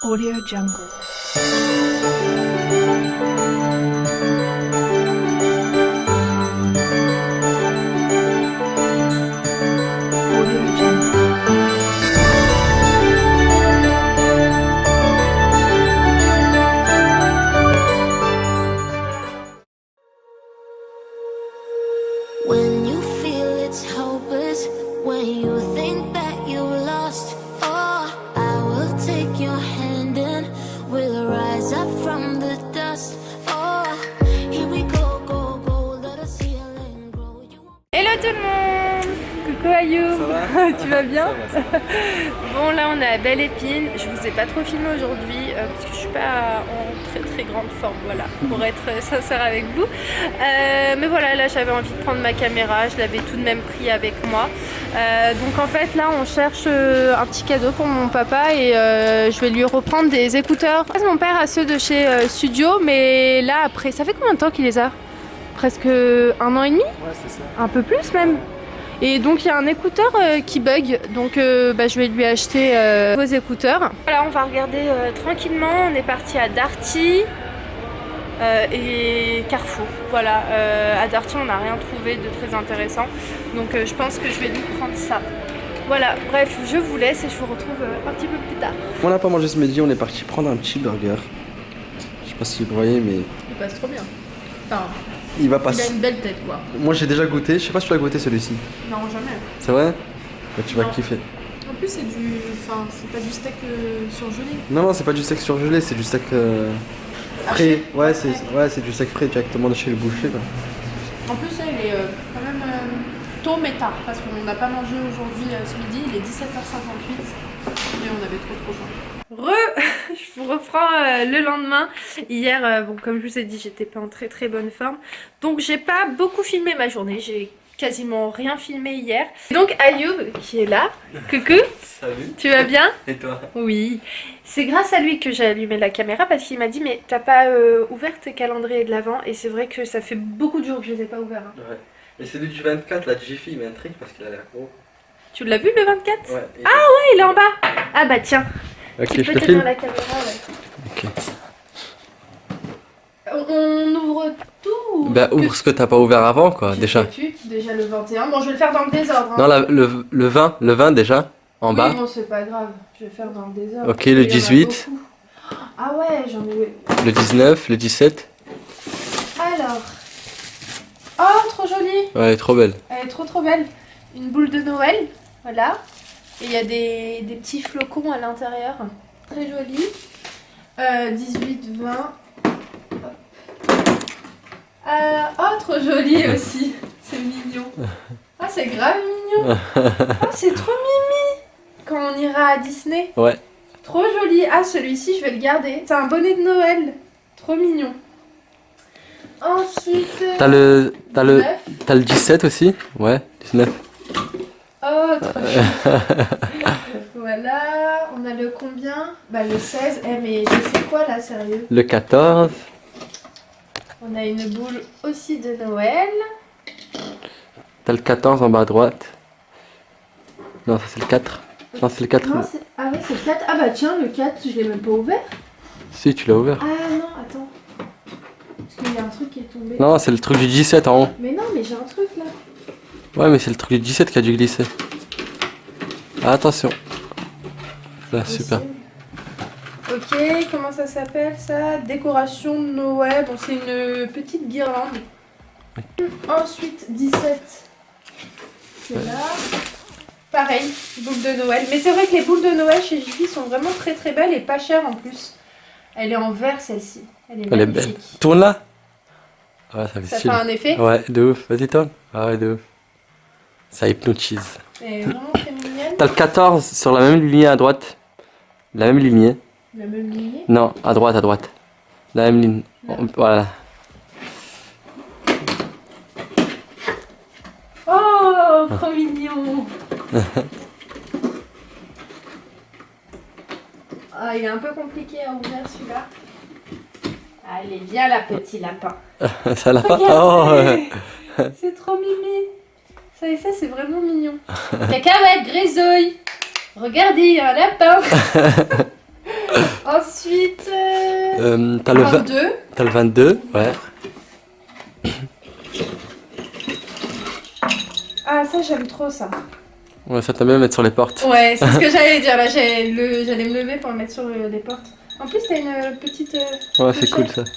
Audio Jungle. Audio Jungle. When you feel it's hopeless, when you think that you lost, oh, I will take your hand and we'll rise up from the dust. Oh, here we go, go, go, let us heal and grow. Hello tout le monde. Coucou Ayoub. Ça va? Tu vas bien? Ça va. Bon, là on est à Belle Épine. Je vous ai pas trop filmé aujourd'hui parce que je suis pas en très grande forme, voilà, pour être sincère avec vous. Mais voilà, là j'avais envie de prendre ma caméra, je l'avais tout de même pris avec moi. Donc en fait là on cherche un petit cadeau pour mon papa et je vais lui reprendre des écouteurs. Mon père a ceux de chez Studio, mais là après, ça fait combien de temps qu'il les a? Presque 1 an et demi? Ouais, c'est ça. Un peu plus même. Et donc il y a un écouteur qui bug, donc je vais lui acheter vos écouteurs. Voilà, on va regarder tranquillement. On est parti à Darty et Carrefour. Voilà, à Darty on n'a rien trouvé de très intéressant, donc je pense que je vais lui prendre ça. Voilà, bref, je vous laisse et je vous retrouve un petit peu plus tard. On n'a pas mangé ce midi, on est parti prendre un petit burger. Je sais pas si vous voyez, mais Il passe trop bien. Enfin, il va il a passer. une belle tête quoi. Moi j'ai déjà goûté, je sais pas si tu l'as goûté celui-ci. Non, jamais. C'est vrai? Bah, tu vas Non. kiffer. En plus, c'est du. Enfin, c'est pas du steak surgelé. Non, c'est pas du steak surgelé, c'est du steak frais. Ouais, c'est du steak frais directement de chez le boucher. Quoi. En plus, là, il est quand même tôt mais tard parce qu'on n'a pas mangé aujourd'hui ce midi. Il est 17h58 et on avait trop faim. Je vous reprends le lendemain. Hier, bon, comme je vous ai dit, j'étais pas en très bonne forme. Donc j'ai pas beaucoup filmé ma journée. J'ai quasiment rien filmé hier. Donc Ayoub qui est là. Coucou, Salut. tu vas bien? Et toi? Oui. C'est grâce à lui que j'ai allumé la caméra parce qu'il m'a dit mais t'as pas ouvert tes calendriers de l'avant, et c'est vrai que ça fait beaucoup de jours que je les ai pas ouverts. Hein. Ouais. Et celui du 24, la Jiffy, il m'intrigue parce qu'il a l'air gros. Tu l'as vu le 24? Ouais. Il est en bas. Ah bah tiens. Ok, Tu je peux te tenir filme. la caméra, ouais. Ok. On ouvre tout ou Bah, que- ouvre ce que t'as pas ouvert avant, quoi, Tu déjà. sais-tu, déjà le 21. Bon, je vais le faire dans le désordre. Hein. Non, le 20 déjà, en oui, bas. bon, c'est pas grave. Je vais faire dans le désordre. Ok, le Il y en a 18. beaucoup. Ah ouais, j'en ai. Le 19, le 17. Alors. Oh, trop jolie. Ouais, elle est trop belle. Elle est trop belle. Une boule de Noël, voilà. Et il y a des petits flocons à l'intérieur. Très joli. 18, 20. Oh, trop joli aussi. C'est mignon. Ah, c'est grave mignon. Oh, c'est trop mimi. Quand on ira à Disney. Ouais. Trop joli. Ah, celui-ci, je vais le garder. C'est un bonnet de Noël. Trop mignon. Ensuite. T'as le 19. 17 aussi? Ouais, 19. Oh, trop chou. Voilà, on a le combien? Bah le 16. Eh mais j'ai fait quoi là, sérieux? Le 14. On a une boule aussi de Noël. T'as le 14 en bas à droite. Non, ça c'est le 4. Non, c'est le 4. Non, ah oui, c'est le 4. Ah bah tiens, le 4, je l'ai même pas ouvert. Si, tu l'as ouvert. Ah non, attends. Parce qu'il y a un truc qui est tombé. Non, c'est le truc du 17 en haut. Mais non, mais j'ai un truc là. Ouais, mais c'est le truc du 17 qui a dû glisser. Ah, attention. Là, super. Ok, comment ça s'appelle ça? Décoration de Noël. Bon, c'est une petite guirlande. Ensuite, 17. C'est là. Pareil, boule de Noël. Mais c'est vrai que les boules de Noël chez Jiffy sont vraiment très belles et pas chères en plus. Elle est en vert celle-ci. Elle est Elle est magnifique. belle. Tourne là. Ouais, ça fait Ça fait stylé. un effet. Ouais, de ouf. Vas-y, tourne. Ah ouais, de ouf. Ça hypnotise. Elle est vraiment très mignonne. T'as le 14 sur la même lignée à droite. La même lignée. La même lignée. Non, à droite, à droite. La même ligne. Là. Voilà. Oh, trop mignon. Ah, il est un peu compliqué à ouvrir celui-là. Allez, viens là, petit lapin. Ça l'a pas. Regardez. Oh. C'est trop mimi. Ça et ça, c'est vraiment mignon. Cacahuète, grisouille. Regardez, il y a un lapin. Oh, T'as le 22. T'as le 22, ouais. Ah, ça, j'aime trop ça. Ouais, ça t'aime bien mettre sur les portes. Ouais, c'est ce que j'allais dire. Là, j'allais me lever pour le mettre sur les portes. En plus, t'as une petite. Ouais, c'est cool pochette. ça.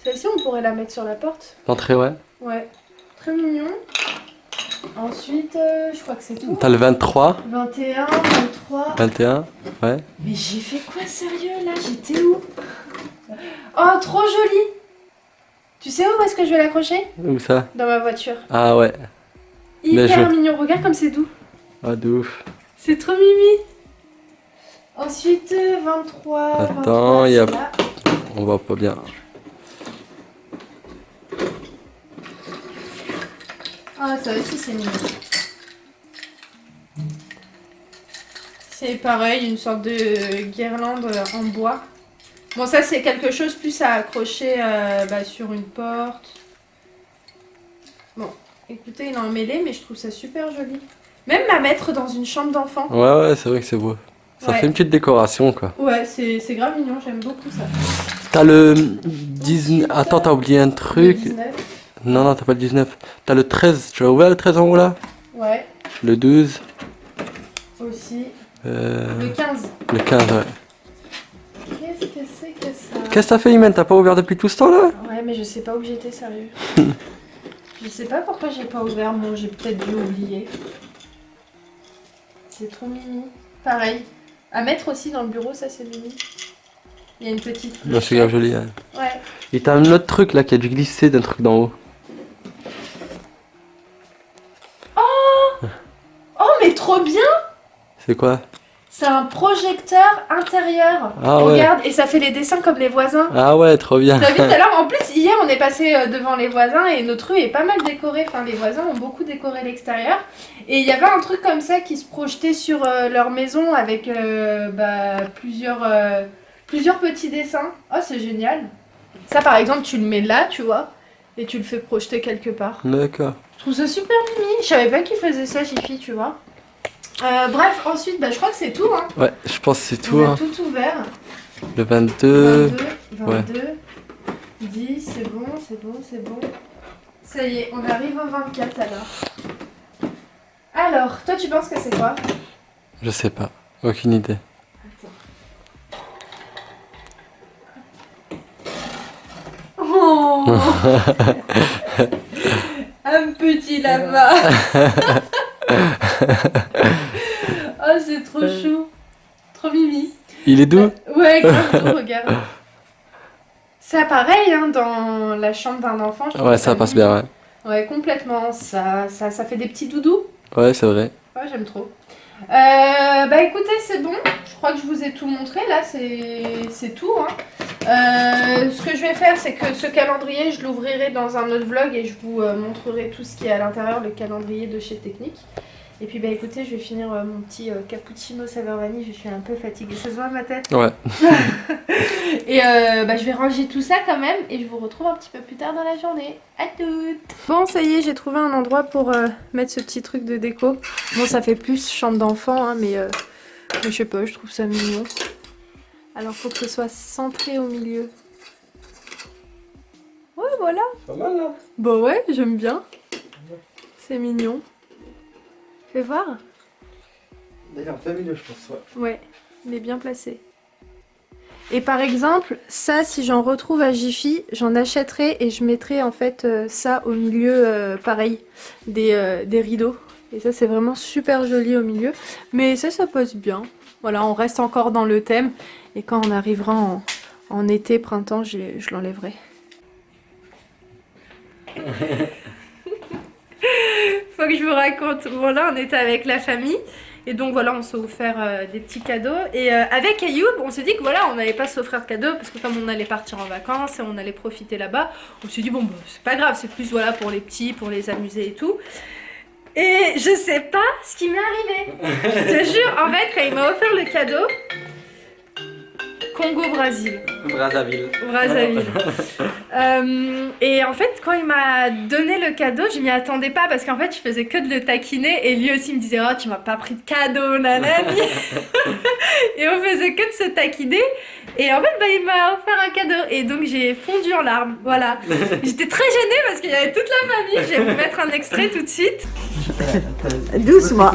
Celle-ci, on pourrait la mettre sur la porte. L'entrée, ouais. Ouais, très mignon. Ensuite, je crois que c'est tout. T'as le 23, 21, 23. 21, ouais. Mais j'ai fait quoi, sérieux, là? J'étais où? Oh, trop joli! Tu sais où est-ce que je vais l'accrocher? Où ça? Dans ma voiture. Ah ouais. Mais Hyper je- mignon, regarde comme c'est doux. Ah de ouf. C'est trop mimi. Ensuite, 23. Attends, 23, il y a- c'est là. On voit pas bien. Ah, ça aussi, c'est mignon. C'est pareil, une sorte de guirlande en bois. Bon, ça, c'est quelque chose plus à accrocher sur une porte. Bon, écoutez, il est emmêlé, mais je trouve ça super joli. Même à mettre dans une chambre d'enfant. Ouais, ouais, c'est vrai que c'est beau. Ça Ouais. fait une petite décoration quoi. Ouais, c'est grave mignon, j'aime beaucoup ça. T'as le 19. Attends, t'as oublié un Le truc. 19. Non, non, t'as pas le 19. T'as le 13. Tu as ouvert le 13 en haut là? Ouais, Le 12. aussi. Euh, Le 15. le 15, ouais. Qu'est-ce que c'est que ça? Qu'est-ce que t'as fait, Imen? T'as pas ouvert depuis tout ce temps là? Ouais, mais je sais pas où j'étais, sérieux. Je sais pas pourquoi j'ai pas ouvert. Bon, j'ai peut-être dû oublier. C'est trop mimi. Pareil. À mettre aussi dans le bureau, ça c'est mimi. Il y a une petite. Non, c'est grave joli. Hein. Ouais. Et t'as un autre truc là qui a dû glisser d'un truc d'en haut. Oh, mais trop bien! C'est quoi? C'est un projecteur intérieur. Ah ouais. Regarde, et ça fait les dessins comme les voisins. Ah ouais, trop bien. T'as vu tout à l'heure, en plus hier on est passé devant les voisins et notre rue est pas mal décorée, enfin les voisins ont beaucoup décoré l'extérieur et il y avait un truc comme ça qui se projetait sur leur maison avec plusieurs petits dessins. Oh c'est génial. Ça par exemple tu le mets là tu vois et tu le fais projeter quelque part. D'accord. Je trouve ça super mimi, je savais pas qu'ils faisaient ça Jiffy tu vois. Bref ensuite je crois que c'est tout hein. Ouais, je pense que c'est tout. On a Hein. tout ouvert. Le 22. 22, 10, c'est bon, c'est bon, c'est bon. Ça y est, on arrive au 24 alors. Alors, toi tu penses que c'est quoi? Je sais pas. Aucune idée. Oh un petit lama. Oh, c'est trop chou. Trop mimi. Il est doux? Ouais, grave tout, regarde. Ça pareil, hein, dans la chambre d'un enfant. je trouve Ouais, ça passe bien, ouais. Ouais, complètement. Ça fait des petits doudous. Ouais, c'est vrai. Ouais, j'aime trop. Écoutez, c'est bon. Je crois que je vous ai tout montré. Là, c'est tout. Hein. Ce que je vais faire, c'est que ce calendrier, je l'ouvrirai dans un autre vlog et je vous montrerai tout ce qui est à l'intérieur, le calendrier de chez Technic. Et puis, écoutez, je vais finir mon petit cappuccino saveur vanille. Je suis un peu fatiguée. Ça se voit ma tête? Ouais. Et je vais ranger tout ça quand même et je vous retrouve un petit peu plus tard dans la journée. À toutes. Bon, ça y est, j'ai trouvé un endroit pour mettre ce petit truc de déco. Bon, ça fait plus chambre d'enfant, hein, mais je sais pas, je trouve ça mignon. Alors, faut que ce soit centré au milieu. Ouais, voilà. Pas mal, là. Bah ouais, j'aime bien. C'est mignon. Fais voir. D'ailleurs, plein milieu, je pense, ouais. Ouais, il est bien placé. Et par exemple, ça, si j'en retrouve à Jiffy, j'en achèterai et je mettrai en fait ça au milieu, pareil, des rideaux. Et ça, c'est vraiment super joli au milieu. Mais ça passe bien. Voilà, on reste encore dans le thème. Et quand on arrivera en été, printemps, je l'enlèverai. Faut que je vous raconte. Bon là on était avec la famille et donc voilà on s'est offert des petits cadeaux et avec Ayoub on s'est dit que voilà on n'allait pas s'offrir de cadeaux parce que comme on allait partir en vacances et on allait profiter là-bas, on s'est dit bon bah, c'est pas grave, c'est plus voilà pour les petits, pour les amuser et tout. Et je sais pas ce qui m'est arrivé. Je te jure, en fait quand il m'a offert le cadeau, Congo-Brésil. Brazzaville. Brazzaville. Et en fait, quand il m'a donné le cadeau, je m'y attendais pas parce qu'en fait, je faisais que de le taquiner et lui aussi me disait oh tu m'as pas pris de cadeau, nanani. Et on faisait que de se taquiner. Et en fait, bah, il m'a offert un cadeau et donc j'ai fondu en larmes. Voilà. J'étais très gênée parce qu'il y avait toute la famille. Je vais vous mettre un extrait tout de suite. Doucement.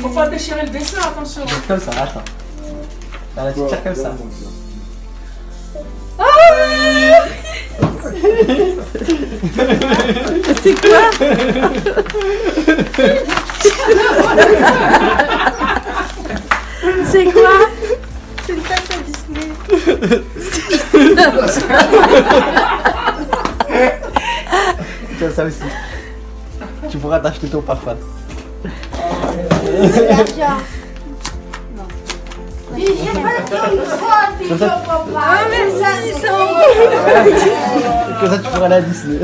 Faut pas déchirer le dessin, attention. Comme ça, attends. Voilà, tu tires comme ça. C'est quoi? C'est quoi? C'est une tasse à Disney. Tu as ça aussi. Tu pourras t'acheter ton parfum. Ah merci, c'est Comme ça, tu pourras aller à Disney.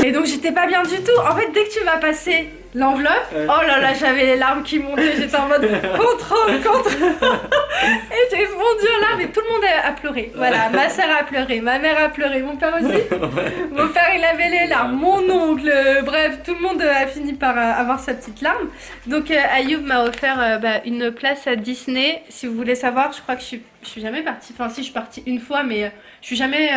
Et donc j'étais pas bien du tout. En fait, dès que tu m'as passé l'enveloppe, oh là là, j'avais les larmes qui montaient. J'étais en mode contre. Et j'ai fondu en larmes et tout le monde a pleuré. Voilà, ma soeur a pleuré, ma mère a pleuré, mon père aussi. Mon père il avait les larmes, mon oncle, bref, tout le monde a fini par avoir sa petite larme. Donc Ayoub m'a offert une place à Disney. Si vous voulez savoir, je crois que je suis jamais partie. Enfin si, je suis partie une fois, mais je suis jamais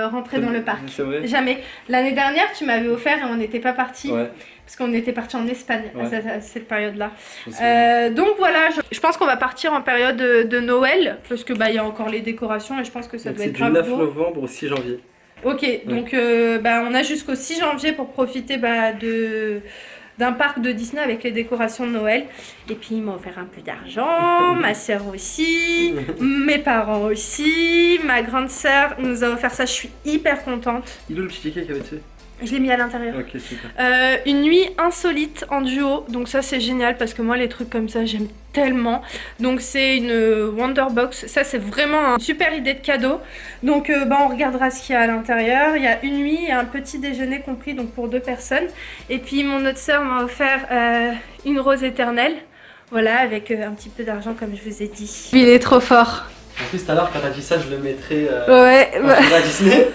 rentrée dans le parc. C'est vrai. Jamais. L'année dernière, tu m'avais offert et on n'était pas partis. Ouais. Parce qu'on était partis en Espagne Ouais. à cette période-là. Je sais. Donc voilà, je pense qu'on va partir en période de Noël. Parce que il y a encore les décorations et je pense que ça Donc doit c'est être du grave 9 beau. novembre au 6 janvier. Ok, donc on a jusqu'au 6 janvier pour profiter d'un parc de Disney avec les décorations de Noël. Et puis il m'a offert un peu d'argent, ma soeur aussi, mes parents aussi, ma grande soeur nous a offert ça, je suis hyper contente. Il est où le petit ticket qu'il y avait dessus? Je l'ai mis à l'intérieur. Ok, super. Une nuit insolite en duo, donc ça c'est génial parce que moi les trucs comme ça j'aime tellement. Donc c'est une Wonderbox, ça c'est vraiment une super idée de cadeau. Donc on regardera ce qu'il y a à l'intérieur. Il y a une nuit et un petit déjeuner compris donc pour 2 personnes. Et puis mon autre sœur m'a offert une rose éternelle, voilà avec un petit peu d'argent comme je vous ai dit. Il est trop fort. En plus, tout à l'heure, quand t'as dit ça, je le mettrais Ouais, quand je serai à Disney.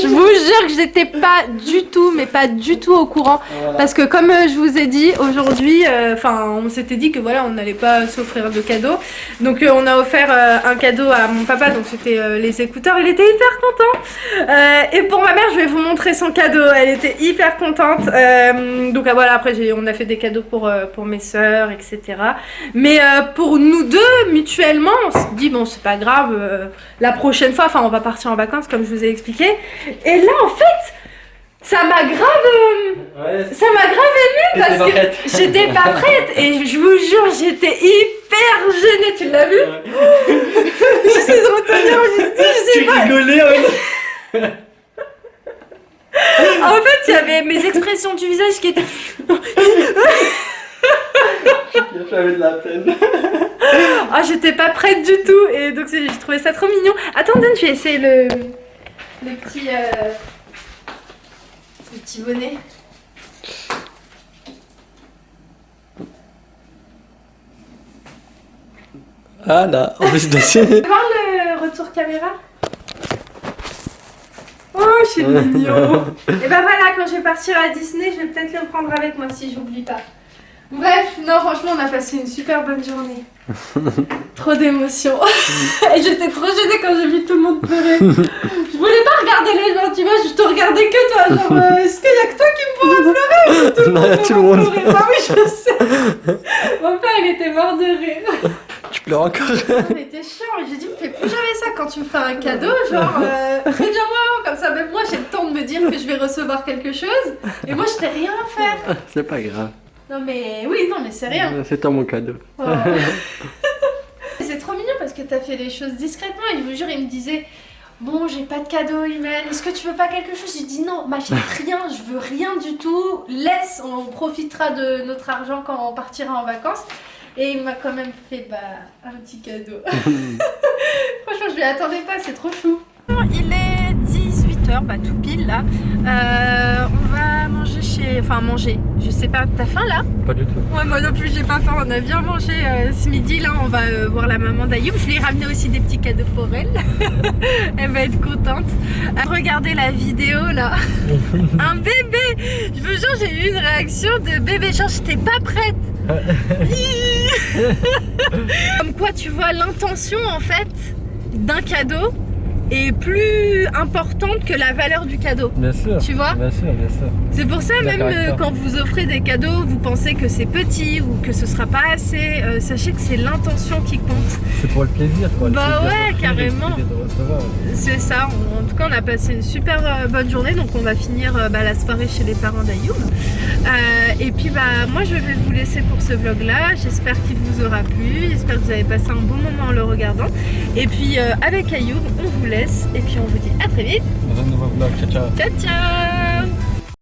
je vous jure que j'étais pas du tout, mais pas du tout au courant. Voilà. Parce que comme je vous ai dit, aujourd'hui, on s'était dit que voilà, on n'allait pas s'offrir de cadeaux. Donc on a offert un cadeau à mon papa, donc c'était les écouteurs. Il était hyper content. Et pour ma mère, je vais vous montrer son cadeau. Elle était hyper contente. Donc voilà, après on a fait des cadeaux pour mes sœurs, etc. Mais pour nous deux, mutuellement, on se dit bon, c'est pas grave. La prochaine fois, on va partir en vacances comme je vous ai expliqué. Et là, en fait, ça m'a grave émue parce que j'étais pas prête et je vous jure, j'étais hyper gênée. Tu l'as vu? J'essaie de retenir, je sais pas. rigolais, ouais. En fait, il y avait mes expressions du visage qui étaient... J'avais de la peine. Ah, j'étais pas prête du tout et donc j'ai trouvé ça trop mignon. Attends, Dan, je vais essayer le petit bonnet. Ah là, en plus de ça. Tu veux voir le retour caméra? Oh, c'est mignon. Et bah voilà, quand je vais partir à Disney, je vais peut-être le prendre avec moi si j'oublie pas. Bref, non, franchement, on a passé une super bonne journée. Trop d'émotions. Et j'étais trop gênée quand j'ai vu tout le monde pleurer. Je voulais pas regarder les gens, tu vois, je te regardais que toi. Genre, est-ce qu'il y a que toi qui me pourras pleurer? Tout le monde Tout le monde. pleurer. Ah oui, je sais. Mon père, il était mort de rire. Tu pleures encore? On était chiant. Et j'ai dit, fais plus jamais ça quand tu me fais un cadeau. Genre, préviens-moi avant, comme ça, même moi, j'ai le temps de me dire que je vais recevoir quelque chose. Et moi, je t'ai rien à faire. C'est pas grave. Non, mais oui, non, mais c'est rien. C'est toi mon cadeau. Oh. C'est trop mignon parce que t'as fait les choses discrètement et je vous jure, il me disait bon, j'ai pas de cadeau, Imen, est-ce que tu veux pas quelque chose? J'ai dit non, m'achète rien, je veux rien du tout, laisse, on profitera de notre argent quand on partira en vacances. Et il m'a quand même fait un petit cadeau. Franchement, je m'y attendais pas, c'est trop chou. Il est 18h, tout pile là. On va manger chez marcher, enfin manger. Je sais pas, t'as faim là? Pas du tout. Ouais, moi non plus j'ai pas faim, on a bien mangé ce midi là, on va voir la maman d'Ayoub. Je lui ai ramené aussi des petits cadeaux pour elle. Elle va être contente. Regardez la vidéo là. Un bébé. Je vous jure, j'ai eu une réaction de bébé, genre j'étais pas prête. Comme quoi tu vois l'intention en fait d'un cadeau est plus importante que la valeur du cadeau. Bien sûr. Tu vois? Bien sûr, bien sûr. C'est pour ça même quand vous offrez des cadeaux, vous pensez que c'est petit ou que ce sera pas assez. Sachez que c'est l'intention qui compte. C'est pour le plaisir quoi. Bah ouais, carrément. De recevoir. C'est ça. En tout cas, on a passé une super bonne journée, donc on va finir la soirée chez les parents d'Ayoub. Et puis moi je vais vous laisser pour ce vlog là. J'espère qu'il vous aura plu. J'espère que vous avez passé un bon moment en le regardant. Et puis avec Ayoub, on vous laisse et puis on vous dit à très vite. Dans un nouveau vlog. Ciao ciao. Ciao ciao.